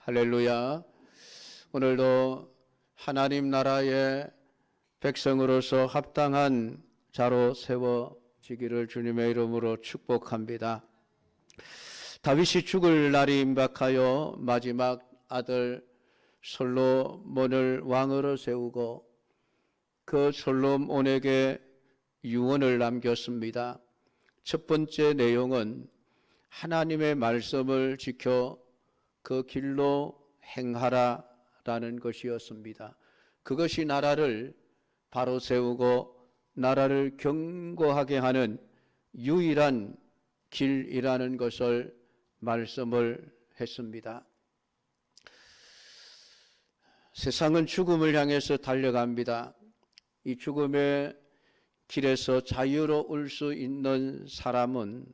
할렐루야. 오늘도 하나님 나라의 백성으로서 합당한 자로 세워지기를 주님의 이름으로 축복합니다. 다윗이 죽을 날이 임박하여 마지막 아들 솔로몬을 왕으로 세우고 그 솔로몬에게 유언을 남겼습니다. 첫 번째 내용은 하나님의 말씀을 지켜 그 길로 행하라라는 것이었습니다. 그것이 나라를 바로 세우고 나라를 견고하게 하는 유일한 길이라는 것을 말씀을 했습니다. 세상은 죽음을 향해서 달려갑니다. 이 죽음의 길에서 자유로울 수 있는 사람은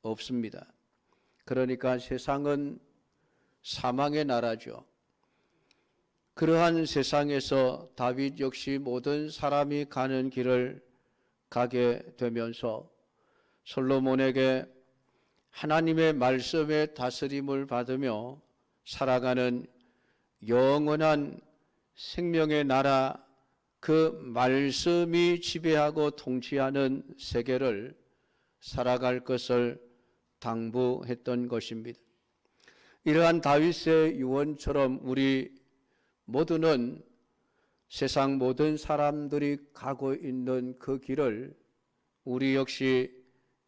없습니다. 그러니까 세상은 사망의 나라죠. 그러한 세상에서 다윗 역시 모든 사람이 가는 길을 가게 되면서 솔로몬에게 하나님의 말씀의 다스림을 받으며 살아가는 영원한 생명의 나라, 그 말씀이 지배하고 통치하는 세계를 살아갈 것을 당부했던 것입니다. 이러한 다윗의 유언처럼 우리 모두는 세상 모든 사람들이 가고 있는 그 길을 우리 역시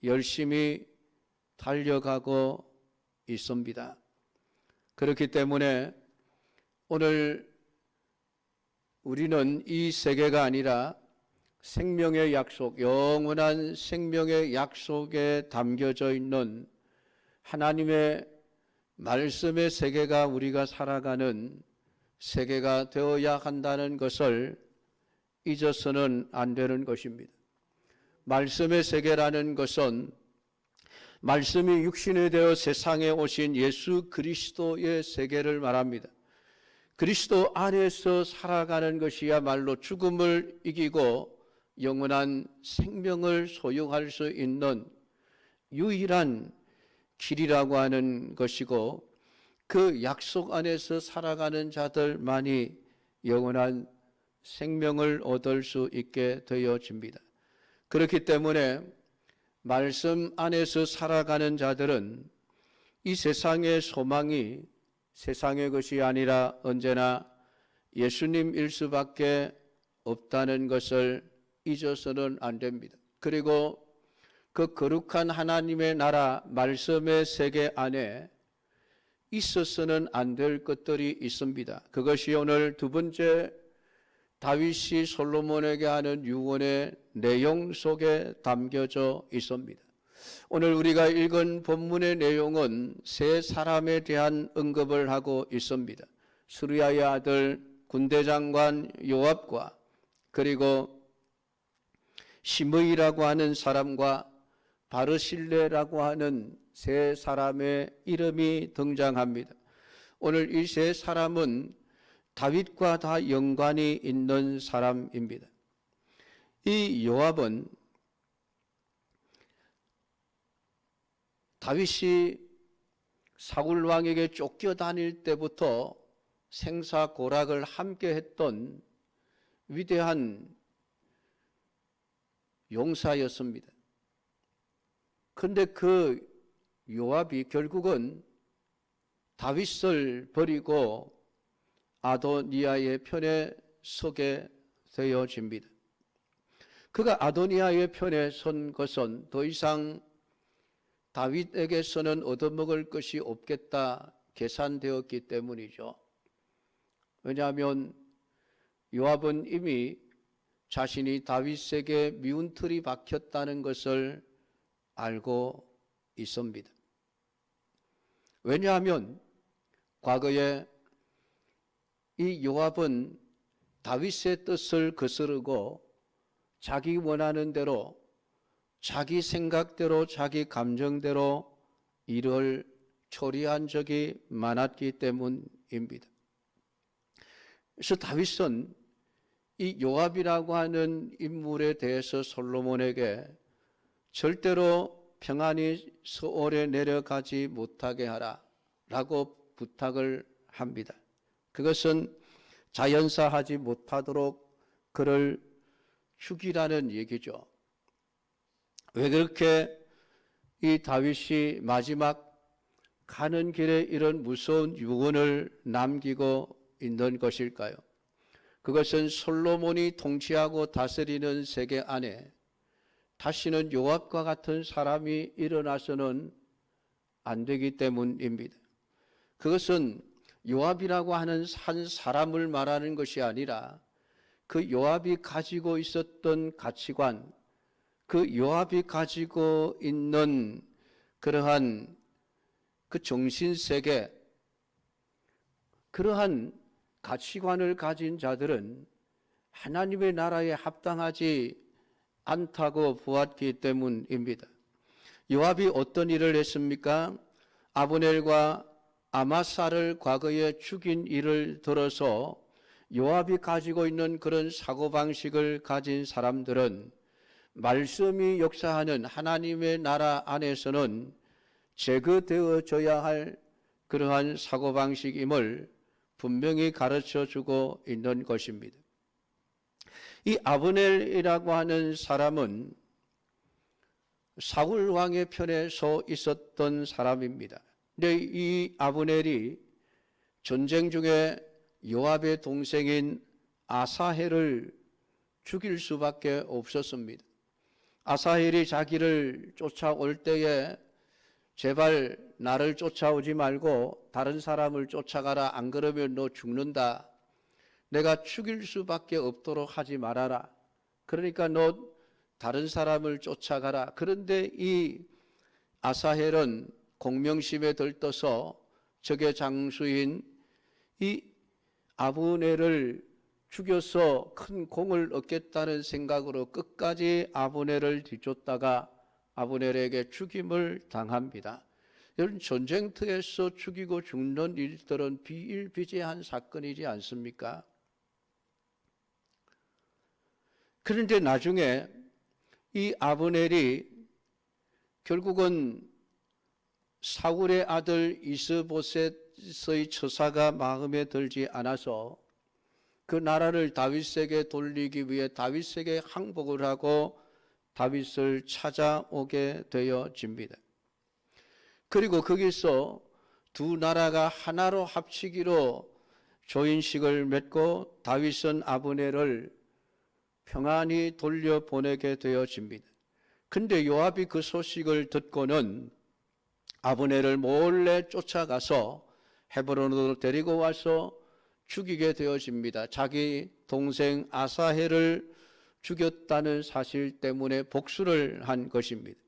열심히 달려가고 있습니다. 그렇기 때문에 오늘 우리는 이 세계가 아니라 생명의 약속, 영원한 생명의 약속에 담겨져 있는 하나님의 말씀의 세계가 우리가 살아가는 세계가 되어야 한다는 것을 잊어서는 안 되는 것입니다. 말씀의 세계라는 것은 말씀이 육신이 되어 세상에 오신 예수 그리스도의 세계를 말합니다. 그리스도 안에서 살아가는 것이야말로 죽음을 이기고 영원한 생명을 소유할 수 있는 유일한 길이라고 하는 것이고, 그 약속 안에서 살아가는 자들만이 영원한 생명을 얻을 수 있게 되어집니다. 그렇기 때문에 말씀 안에서 살아가는 자들은 이 세상의 소망이 세상의 것이 아니라 언제나 예수님일 수밖에 없다는 것을 잊어서는 안 됩니다. 그리고 그 거룩한 하나님의 나라 말씀의 세계 안에 있어서는 안 될 것들이 있습니다. 그것이 오늘 두 번째 다윗이 솔로몬에게 하는 유언의 내용 속에 담겨져 있습니다. 오늘 우리가 읽은 본문의 내용은 세 사람에 대한 언급을 하고 있습니다. 스루야의 아들 군대장관 요압과 그리고 시므이라고 하는 사람과 바르실레라고 하는 세 사람의 이름이 등장합니다. 오늘 이 세 사람은 다윗과 다 연관이 있는 사람입니다. 이 요압은 다윗이 사울 왕에게 쫓겨다닐 때부터 생사고락을 함께 했던 위대한 용사였습니다. 그런데 그 요압이 결국은 다윗을 버리고 아도니아의 편에 서게 되어집니다. 그가 아도니아의 편에 선 것은 더 이상 다윗에게서는 얻어먹을 것이 없겠다 계산되었기 때문이죠. 왜냐하면 요압은 이미 자신이 다윗에게 미운 틀이 박혔다는 것을 알고 있습니다. 왜냐하면 과거에 이 요압은 다윗의 뜻을 거스르고 자기 원하는 대로, 자기 생각대로, 자기 감정대로 일을 처리한 적이 많았기 때문입니다. 그래서 다윗은 이 요압이라고 하는 인물에 대해서 솔로몬에게 절대로 평안히 서울에 내려가지 못하게 하라 라고 부탁을 합니다. 그것은 자연사하지 못하도록 그를 죽이라는 얘기죠. 왜 그렇게 이 다윗이 마지막 가는 길에 이런 무서운 유언을 남기고 있는 것일까요? 그것은 솔로몬이 통치하고 다스리는 세계 안에 다시는 요압과 같은 사람이 일어나서는 안 되기 때문입니다. 그것은 요압이라고 하는 한 사람을 말하는 것이 아니라 그 요압이 가지고 있었던 가치관, 그 요압이 가지고 있는 그러한 그 정신세계, 그러한 가치관을 가진 자들은 하나님의 나라에 합당하지 않다고 보았기 때문입니다. 요압이 어떤 일을 했습니까? 아브넬과 아마사를 과거에 죽인 일을 들어서 요압이 가지고 있는 그런 사고방식을 가진 사람들은 말씀이 역사하는 하나님의 나라 안에서는 제거되어져야 할 그러한 사고방식임을 분명히 가르쳐주고 있는 것입니다. 이 아브넬이라고 하는 사람은 사울 왕의 편에 서 있었던 사람입니다. 근데 이 아브넬이 전쟁 중에 요압의 동생인 아사헬을 죽일 수밖에 없었습니다. 아사헬이 자기를 쫓아올 때에 제발 나를 쫓아오지 말고 다른 사람을 쫓아가라. 안 그러면 너 죽는다. 내가 죽일 수밖에 없도록 하지 말아라. 그러니까 너 다른 사람을 쫓아가라. 그런데 이 아사헬은 공명심에 들떠서 적의 장수인 이 아브넬을 죽여서 큰 공을 얻겠다는 생각으로 끝까지 아브넬을 뒤쫓다가 아브넬에게 죽임을 당합니다. 여러분, 전쟁터에서 죽이고 죽는 일들은 비일비재한 사건이지 않습니까? 그런데 나중에 이 아브넬이 결국은 사울의 아들 이스보셋의 처사가 마음에 들지 않아서 그 나라를 다윗에게 돌리기 위해 다윗에게 항복을 하고 다윗을 찾아오게 되어집니다. 그리고 거기서 두 나라가 하나로 합치기로 조인식을 맺고 다윗은 아브넬을 평안히 돌려보내게 되어집니다. 근데 요압이 그 소식을 듣고는 아브넬을 몰래 쫓아가서 헤브론으로 데리고 와서 죽이게 되어집니다. 자기 동생 아사헬을 죽였다는 사실 때문에 복수를 한 것입니다.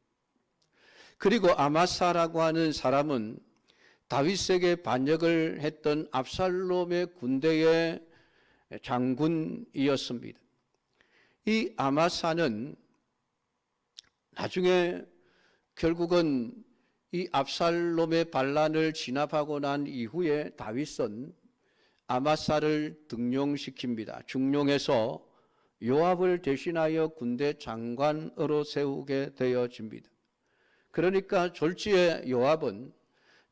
그리고 아마사라고 하는 사람은 다윗에게 반역을 했던 압살롬의 군대의 장군이었습니다. 이 아마사는 나중에 결국은 이 압살롬의 반란을 진압하고 난 이후에 다윗은 아마사를 등용시킵니다. 중용해서 요압을 대신하여 군대 장관으로 세우게 되어집니다. 그러니까 졸지에 요압은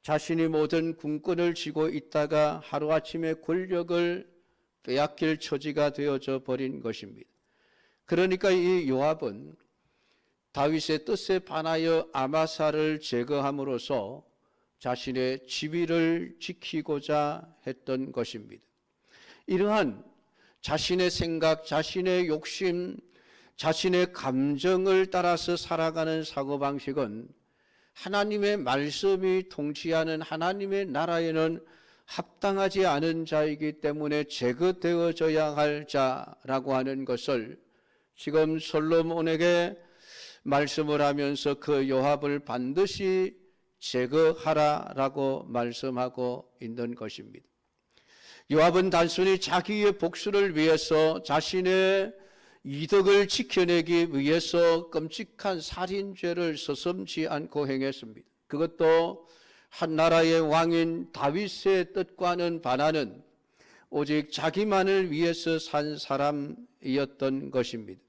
자신이 모든 군권을 쥐고 있다가 하루아침에 권력을 빼앗길 처지가 되어져 버린 것입니다. 그러니까 이 요압은 다윗의 뜻에 반하여 아마사를 제거함으로써 자신의 지위를 지키고자 했던 것입니다. 이러한 자신의 생각, 자신의 욕심, 자신의 감정을 따라서 살아가는 사고방식은 하나님의 말씀이 통치하는 하나님의 나라에는 합당하지 않은 자이기 때문에 제거되어져야 할 자라고 하는 것을 지금 솔로몬에게 말씀을 하면서 그 요압을 반드시 제거하라라고 말씀하고 있는 것입니다. 요압은 단순히 자기의 복수를 위해서 자신의 이득을 지켜내기 위해서 끔찍한 살인죄를 서슴지 않고 행했습니다. 그것도 한 나라의 왕인 다윗의 뜻과는 반하는 오직 자기만을 위해서 산 사람이었던 것입니다.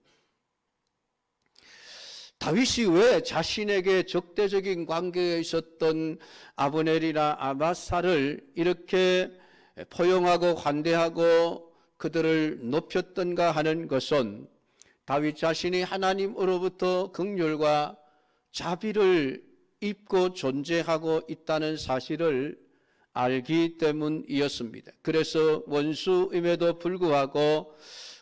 다윗이 왜 자신에게 적대적인 관계에 있었던 아브넬이나 아마사를 이렇게 포용하고 관대하고 그들을 높였던가 하는 것은 다윗 자신이 하나님으로부터 긍휼과 자비를 입고 존재하고 있다는 사실을 알기 때문이었습니다. 그래서 원수임에도 불구하고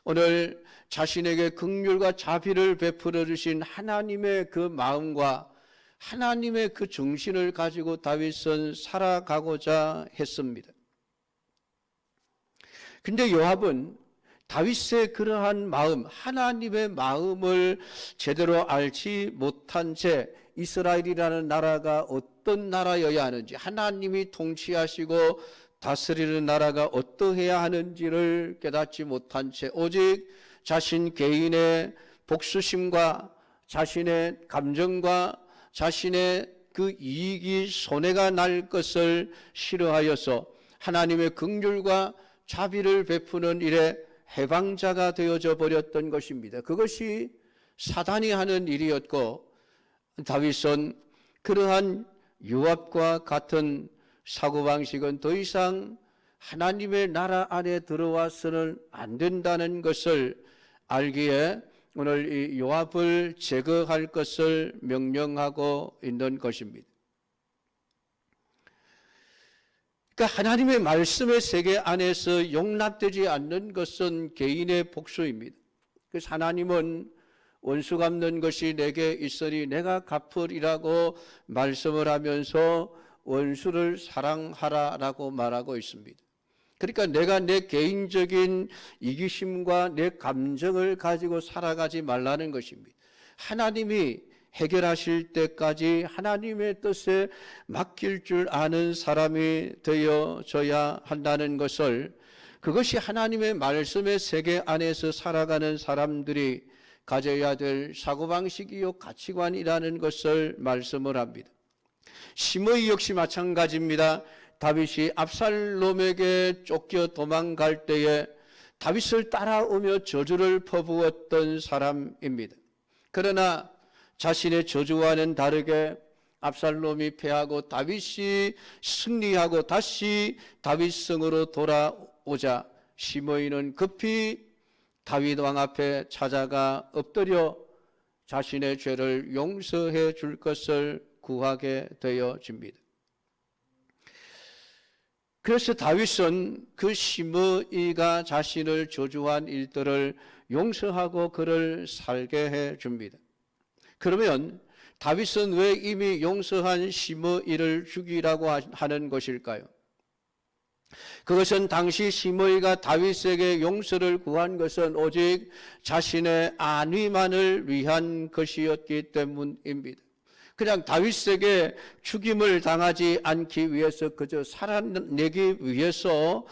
오늘 자신에게 긍휼과 자비를 베풀어 주신 하나님의 그 마음과 하나님의 그 정신을 가지고 다윗은 살아가고자 했습니다. 근데 요압은 다윗의 그러한 마음, 하나님의 마음을 제대로 알지 못한 채 이스라엘이라는 나라가 어떤 나라여야 하는지, 하나님이 통치하시고 다스리는 나라가 어떠해야 하는지를 깨닫지 못한 채 오직 자신 개인의 복수심과 자신의 감정과 자신의 그 이익이 손해가 날 것을 싫어하여서 하나님의 긍휼과 자비를 베푸는 일에 해방자가 되어져 버렸던 것입니다. 그것이 사단이 하는 일이었고 다윗은 그러한 요압과 같은 사고방식은 더 이상 하나님의 나라 안에 들어와서는 안 된다는 것을 알기에 오늘 이 요압을 제거할 것을 명령하고 있는 것입니다. 그러니까 하나님의 말씀의 세계 안에서 용납되지 않는 것은 개인의 복수입니다. 그래서 하나님은 원수 갚는 것이 내게 있으니 내가 갚으리라고 말씀을 하면서 원수를 사랑하라라고 말하고 있습니다. 그러니까 내가 내 개인적인 이기심과 내 감정을 가지고 살아가지 말라는 것입니다. 하나님이 해결하실 때까지 하나님의 뜻에 맡길 줄 아는 사람이 되어져야 한다는 것을, 그것이 하나님의 말씀의 세계 안에서 살아가는 사람들이 가져야 될 사고방식이요 가치관이라는 것을 말씀을 합니다. 시므이 역시 마찬가지입니다. 다윗이 압살롬에게 쫓겨 도망갈 때에 다윗을 따라오며 저주를 퍼부었던 사람입니다. 그러나 자신의 저주와는 다르게 압살롬이 패하고 다윗이 승리하고 다시 다윗 성으로 돌아오자 시므이는 급히 다윗 왕 앞에 찾아가 엎드려 자신의 죄를 용서해 줄 것을 구하게 되어집니다. 그래서 다윗은 그 시므이가 자신을 저주한 일들을 용서하고 그를 살게 해 줍니다. 그러면 다윗은 왜 이미 용서한 시므이를 죽이라고 하는 것일까요? 그것은 당시 시므이가 다윗에게 용서를 구한 것은 오직 자신의 안위만을 위한 것이었기 때문입니다. 그냥 다윗에게 죽임을 당하지 않기 위해서 그저 살아내기 위해서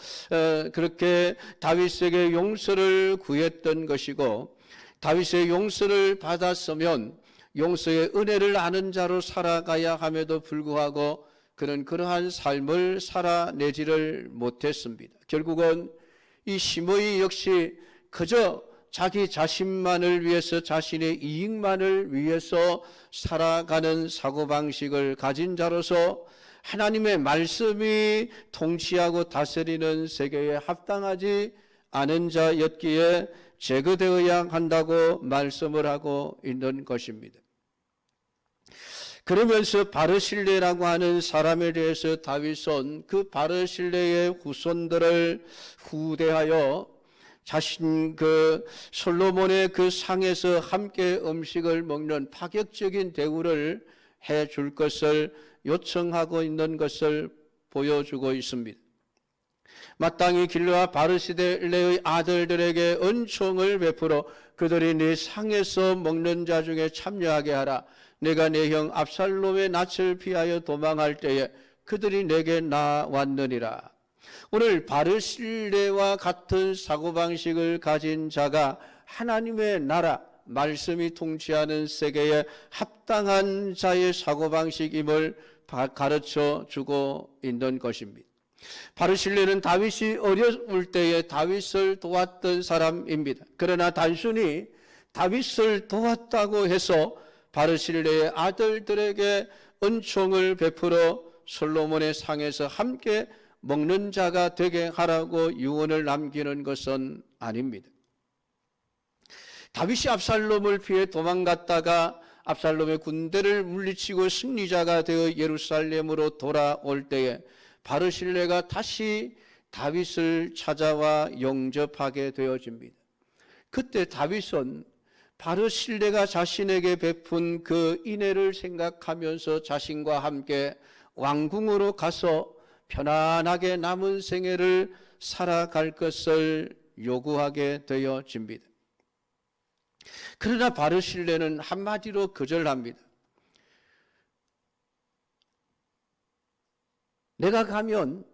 그렇게 다윗에게 용서를 구했던 것이고, 다윗의 용서를 받았으면 용서의 은혜를 아는 자로 살아가야 함에도 불구하고 그는 그러한 삶을 살아내지를 못했습니다. 결국은 이 시므이 역시 그저 자기 자신만을 위해서, 자신의 이익만을 위해서 살아가는 사고방식을 가진 자로서 하나님의 말씀이 통치하고 다스리는 세계에 합당하지 않은 자였기에 제거되어야 한다고 말씀을 하고 있는 것입니다. 그러면서 바르실레라고 하는 사람에 대해서 다윗은 그 바르실레의 후손들을 후대하여 자신 그 솔로몬의 그 상에서 함께 음식을 먹는 파격적인 대우를 해 줄 것을 요청하고 있는 것을 보여주고 있습니다. 마땅히 길르와 바르실레의 아들들에게 은총을 베풀어 그들이 네 상에서 먹는 자 중에 참여하게 하라. 내가 내 형 압살롬의 낯을 피하여 도망할 때에 그들이 내게 나왔느니라. 오늘 바르실레와 같은 사고방식을 가진 자가 하나님의 나라, 말씀이 통치하는 세계에 합당한 자의 사고방식임을 가르쳐 주고 있는 것입니다. 바르실레는 다윗이 어려울 때에 다윗을 도왔던 사람입니다. 그러나 단순히 다윗을 도왔다고 해서 바르실레의 아들들에게 은총을 베풀어 솔로몬의 상에서 함께 먹는 자가 되게 하라고 유언을 남기는 것은 아닙니다. 다윗이 압살롬을 피해 도망갔다가 압살롬의 군대를 물리치고 승리자가 되어 예루살렘으로 돌아올 때에 바르실레가 다시 다윗을 찾아와 영접하게 되어집니다. 그때 다윗은 바르실레가 자신에게 베푼 그 인애를 생각하면서 자신과 함께 왕궁으로 가서 편안하게 남은 생애를 살아갈 것을 요구하게 되어집니다. 그러나 바르실레는 한마디로 거절합니다. 내가 가면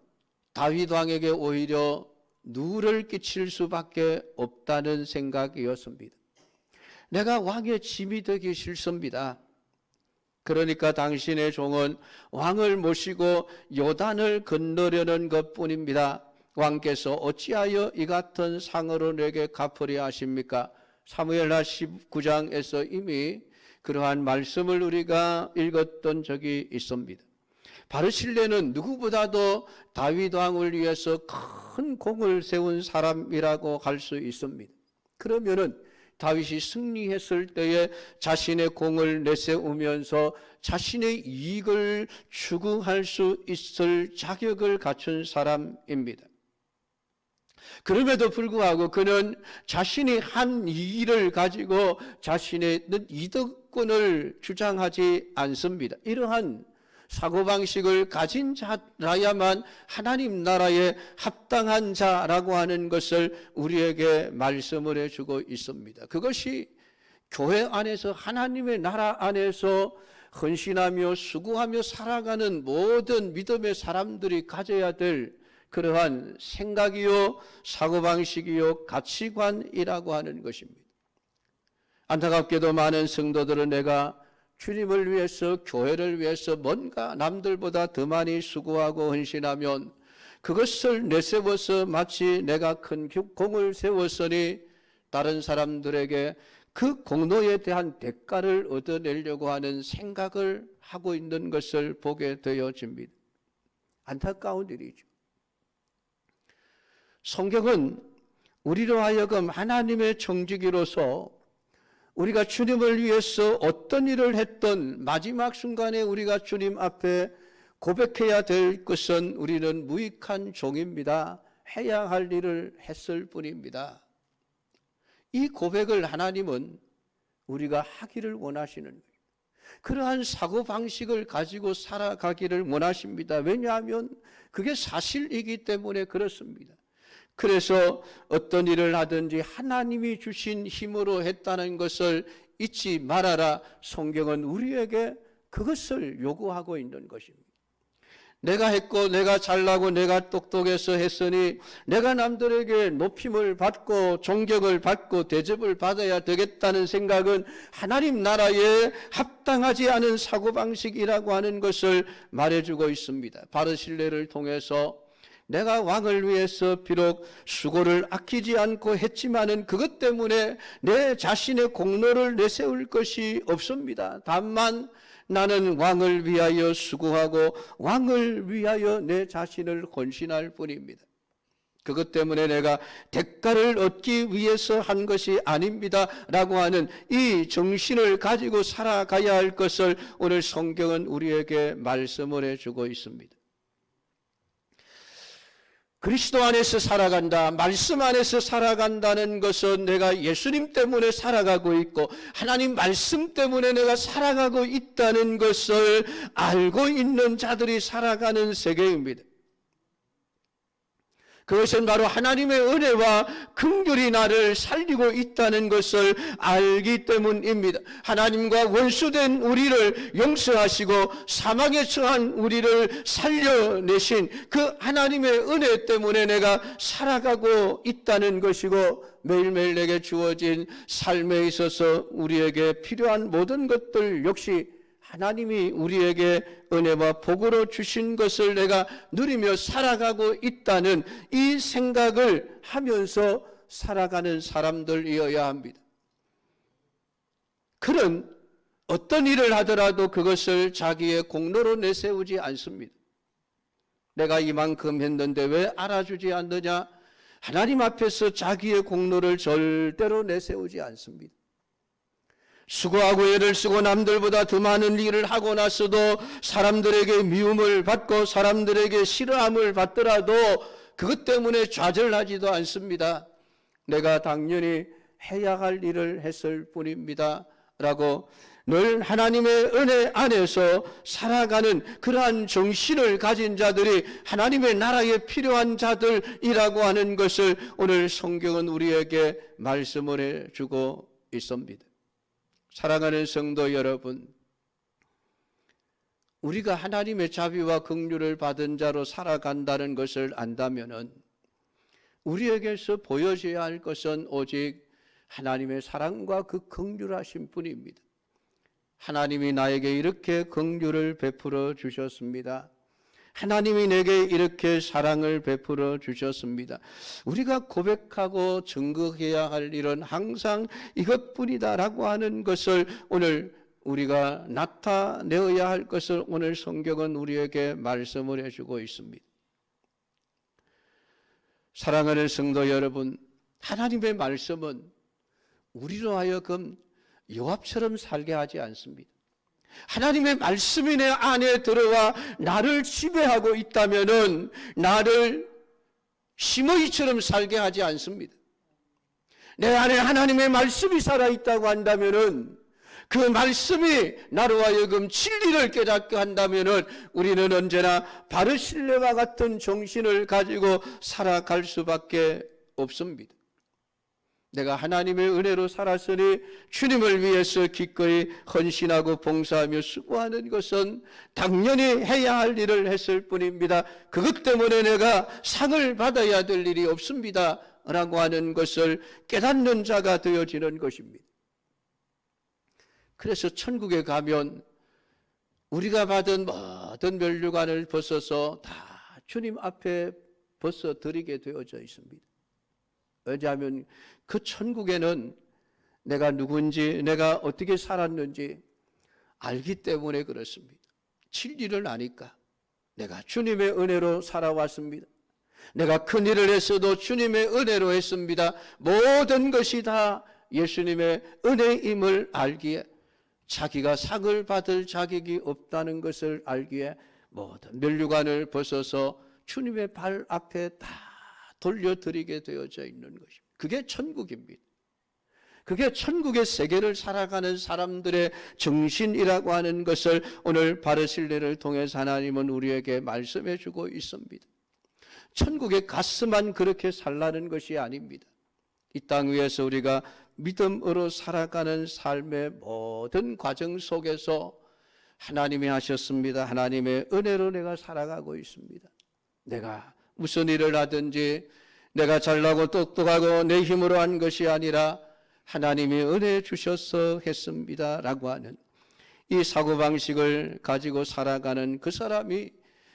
다윗 왕에게 오히려 누를 끼칠 수밖에 없다는 생각이었습니다. 내가 왕의 짐이 되기 싫습니다. 그러니까 당신의 종은 왕을 모시고 요단을 건너려는 것뿐입니다. 왕께서 어찌하여 이 같은 상으로 내게 갚으려 하십니까? 사무엘하 19장에서 이미 그러한 말씀을 우리가 읽었던 적이 있습니다. 바르실레는 누구보다도 다윗 왕을 위해서 큰 공을 세운 사람이라고 할 수 있습니다. 그러면은 다윗이 승리했을 때에 자신의 공을 내세우면서 자신의 이익을 추구할 수 있을 자격을 갖춘 사람입니다. 그럼에도 불구하고 그는 자신이 한 일을 가지고 자신의 이득권을 주장하지 않습니다. 이러한 사고방식을 가진 자라야만 하나님 나라에 합당한 자라고 하는 것을 우리에게 말씀을 해주고 있습니다. 그것이 교회 안에서 하나님의 나라 안에서 헌신하며 수고하며 살아가는 모든 믿음의 사람들이 가져야 될 그러한 생각이요 사고방식이요 가치관이라고 하는 것입니다. 안타깝게도 많은 성도들은 내가 주님을 위해서 교회를 위해서 뭔가 남들보다 더 많이 수고하고 헌신하면 그것을 내세워서 마치 내가 큰 공을 세웠으니 다른 사람들에게 그 공로에 대한 대가를 얻어내려고 하는 생각을 하고 있는 것을 보게 되어집니다. 안타까운 일이죠. 성경은 우리로 하여금 하나님의 청지기로서 우리가 주님을 위해서 어떤 일을 했던 마지막 순간에 우리가 주님 앞에 고백해야 될 것은 우리는 무익한 종입니다. 해야 할 일을 했을 뿐입니다. 이 고백을 하나님은 우리가 하기를 원하시는 거예요. 그러한 사고방식을 가지고 살아가기를 원하십니다. 왜냐하면 그게 사실이기 때문에 그렇습니다. 그래서 어떤 일을 하든지 하나님이 주신 힘으로 했다는 것을 잊지 말아라. 성경은 우리에게 그것을 요구하고 있는 것입니다. 내가 했고 내가 잘나고 내가 똑똑해서 했으니 내가 남들에게 높임을 받고 존경을 받고 대접을 받아야 되겠다는 생각은 하나님 나라에 합당하지 않은 사고방식이라고 하는 것을 말해주고 있습니다. 바르실레를 통해서 내가 왕을 위해서 비록 수고를 아끼지 않고 했지만은 그것 때문에 내 자신의 공로를 내세울 것이 없습니다. 다만 나는 왕을 위하여 수고하고 왕을 위하여 내 자신을 헌신할 뿐입니다. 그것 때문에 내가 대가를 얻기 위해서 한 것이 아닙니다 라고 하는 이 정신을 가지고 살아가야 할 것을 오늘 성경은 우리에게 말씀을 해주고 있습니다. 그리스도 안에서 살아간다, 말씀 안에서 살아간다는 것은 내가 예수님 때문에 살아가고 있고 하나님 말씀 때문에 내가 살아가고 있다는 것을 알고 있는 자들이 살아가는 세계입니다. 그것은 바로 하나님의 은혜와 긍휼이 나를 살리고 있다는 것을 알기 때문입니다. 하나님과 원수된 우리를 용서하시고 사망에 처한 우리를 살려내신 그 하나님의 은혜 때문에 내가 살아가고 있다는 것이고 매일매일 내게 주어진 삶에 있어서 우리에게 필요한 모든 것들 역시 하나님이 우리에게 은혜와 복으로 주신 것을 내가 누리며 살아가고 있다는 이 생각을 하면서 살아가는 사람들이어야 합니다. 그런 어떤 일을 하더라도 그것을 자기의 공로로 내세우지 않습니다. 내가 이만큼 했는데 왜 알아주지 않느냐? 하나님 앞에서 자기의 공로를 절대로 내세우지 않습니다. 수고하고 애를 쓰고 남들보다 더 많은 일을 하고 나서도 사람들에게 미움을 받고 사람들에게 싫어함을 받더라도 그것 때문에 좌절하지도 않습니다. 내가 당연히 해야 할 일을 했을 뿐입니다 라고 늘 하나님의 은혜 안에서 살아가는 그러한 정신을 가진 자들이 하나님의 나라에 필요한 자들이라고 하는 것을 오늘 성경은 우리에게 말씀을 해주고 있습니다. 사랑하는 성도 여러분, 우리가 하나님의 자비와 긍휼을 받은 자로 살아간다는 것을 안다면은 우리에게서 보여져야 할 것은 오직 하나님의 사랑과 그 긍휼하심 뿐입니다. 하나님이 나에게 이렇게 긍휼을 베풀어 주셨습니다. 하나님이 내게 이렇게 사랑을 베풀어 주셨습니다. 우리가 고백하고 증거해야 할 일은 항상 이것뿐이다라고 하는 것을 오늘 우리가 나타내어야 할 것을 오늘 성경은 우리에게 말씀을 해주고 있습니다. 사랑하는 성도 여러분, 하나님의 말씀은 우리로 하여금 요압처럼 살게 하지 않습니다. 하나님의 말씀이 내 안에 들어와 나를 지배하고 있다면은 나를 심어이처럼 살게 하지 않습니다. 내 안에 하나님의 말씀이 살아있다고 한다면은 그 말씀이 나로 하여금 진리를 깨닫게 한다면은 우리는 언제나 바르실레와 같은 정신을 가지고 살아갈 수밖에 없습니다. 내가 하나님의 은혜로 살았으니 주님을 위해서 기꺼이 헌신하고 봉사하며 수고하는 것은 당연히 해야 할 일을 했을 뿐입니다. 그것 때문에 내가 상을 받아야 될 일이 없습니다 라고 하는 것을 깨닫는 자가 되어지는 것입니다. 그래서 천국에 가면 우리가 받은 모든 면류관을 벗어서 다 주님 앞에 벗어드리게 되어져 있습니다. 왜냐하면 그 천국에는 내가 누군지 내가 어떻게 살았는지 알기 때문에 그렇습니다. 진리를 아니까 내가 주님의 은혜로 살아왔습니다. 내가 큰 일을 했어도 주님의 은혜로 했습니다. 모든 것이 다 예수님의 은혜임을 알기에 자기가 상을 받을 자격이 없다는 것을 알기에 모든 면류관을 벗어서 주님의 발 앞에 다 돌려드리게 되어져 있는 것입니다. 그게 천국입니다. 그게 천국의 세계를 살아가는 사람들의 정신이라고 하는 것을 오늘 바르실레를 통해서 하나님은 우리에게 말씀해 주고 있습니다. 천국에 갔으만 그렇게 살라는 것이 아닙니다. 이 땅 위에서 우리가 믿음으로 살아가는 삶의 모든 과정 속에서 하나님이 하셨습니다. 하나님의 은혜로 내가 살아가고 있습니다. 내가 무슨 일을 하든지 내가 잘나고 똑똑하고 내 힘으로 한 것이 아니라 하나님이 은혜 주셔서 했습니다 라고 하는 이 사고방식을 가지고 살아가는 그 사람이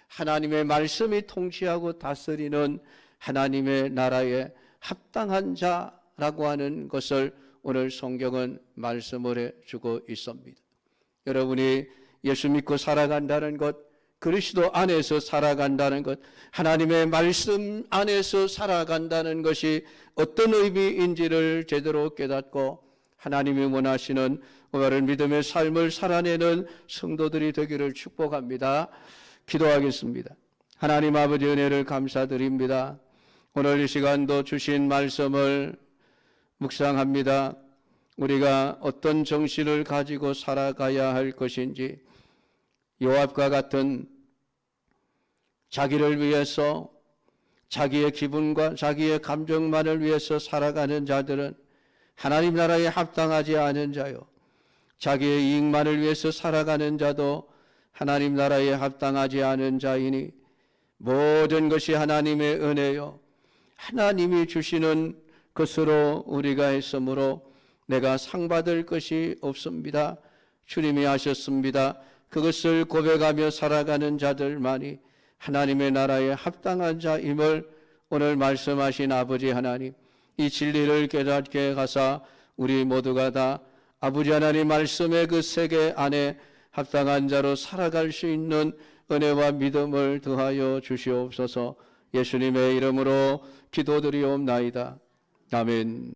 하나님의 말씀이 통치하고 다스리는 하나님의 나라에 합당한 자라고 하는 것을 오늘 성경은 말씀을 해주고 있습니다. 여러분이 예수 믿고 살아간다는 것, 그리스도 안에서 살아간다는 것, 하나님의 말씀 안에서 살아간다는 것이 어떤 의미인지를 제대로 깨닫고 하나님이 원하시는 오늘 믿음의 삶을 살아내는 성도들이 되기를 축복합니다. 기도하겠습니다. 하나님 아버지 은혜를 감사드립니다. 오늘 이 시간도 주신 말씀을 묵상합니다. 우리가 어떤 정신을 가지고 살아가야 할 것인지, 요압과 같은 자기를 위해서 자기의 기분과 자기의 감정만을 위해서 살아가는 자들은 하나님 나라에 합당하지 않은 자요, 자기의 이익만을 위해서 살아가는 자도 하나님 나라에 합당하지 않은 자이니 모든 것이 하나님의 은혜요 하나님이 주시는 것으로 우리가 했으므로 내가 상 받을 것이 없습니다. 주님이 하셨습니다. 그것을 고백하며 살아가는 자들만이 하나님의 나라에 합당한 자임을 오늘 말씀하신 아버지 하나님, 이 진리를 깨닫게 하사 우리 모두가 다 아버지 하나님 말씀의 그 세계 안에 합당한 자로 살아갈 수 있는 은혜와 믿음을 더하여 주시옵소서. 예수님의 이름으로 기도드리옵나이다. 아멘.